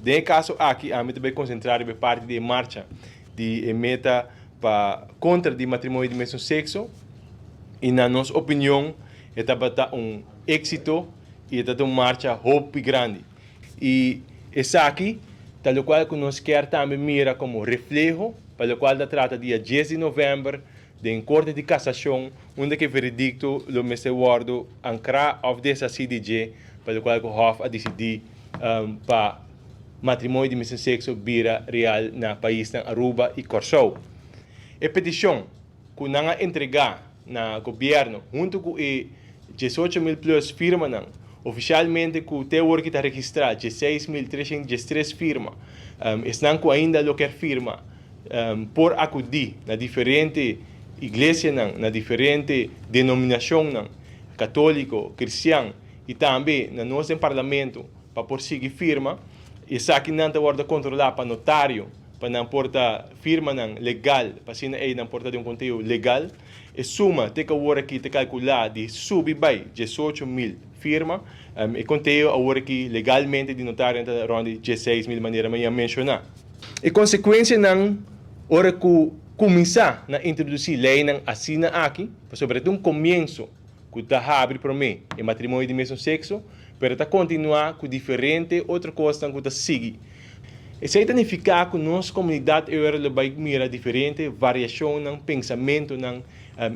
De caso aqui, a mim também concentrar em parte de marcha de meta para contra de matrimônio de mesmo sexo e na nossa opinião é um êxito e é uma marcha hope grande e essa aqui tal qual que nós quer também mira como reflejo para o qual da trata dia 10 de novembro de Corte de Cassação onde que veredicto lo mese guardo ancora of dessa CDG para o qual o Hof a decidir para matrimônio de mesmo sexo vira real na país na Aruba e Corsou. A petição que não entregar na governo junto com 18.000 plus firmas oficialmente que o teor que está registrado 16.313 firmas estão com ainda lo que firma por acudir na diferente igreja na diferente denominação católico, cristão e também no nosso parlamento para por seguir firma essa aqui não está guarda controlar para notário para não porta firma legal para se não porta de um conteúdo legal e suma te que agora aqui te calcular de subir by 18.000 firma e conteúdo agora aqui legalmente de notário está ronde 16.000 maneira mas mencionar e consequência não hora que começar a introduzir lei não assina aqui sobretudo um começo que está abre para mim em matrimônio de mesmo sexo para tá continuar com diferente outra coisa que está seguir. Isso significa que nossa comunidade vai mirar diferente variação no pensamento, na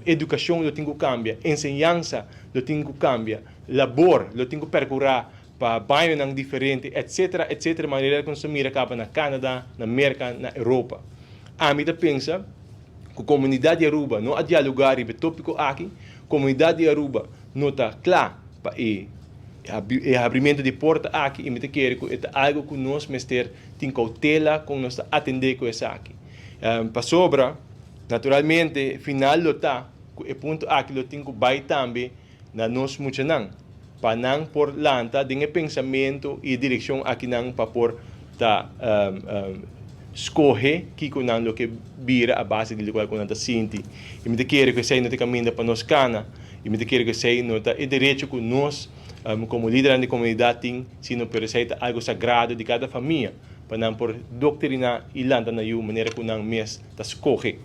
educação, lo tem que cambiar, ensinança, lo tem que cambiar, labor, lo tem que percorrer para bairro não diferente, etc, etc, maneira que nós mira cá na Canadá, na América, na Europa. A mim pensa que a comunidade de Aruba não há dialogar sobre o tópico aqui, a comunidade de Aruba não está clara para e abrimento de porta aqui e me quer que é algo que nós mestre tem cautela com nós atender com essa aqui para sobra naturalmente final lo tá o ponto aqui lo tem que vai também na nós muito não para não por lanta de pensamento e direção aqui não para por tá escolher que com não lo que vira a base de qual com nós sente e me quer que sei não te caminha para nós cana e me quer que sei não tá é direito que nós como líder da comunidade tem sino perceita algo sagrado de cada família para não por doutrinar e lanta na maneira que não mes tá escolhe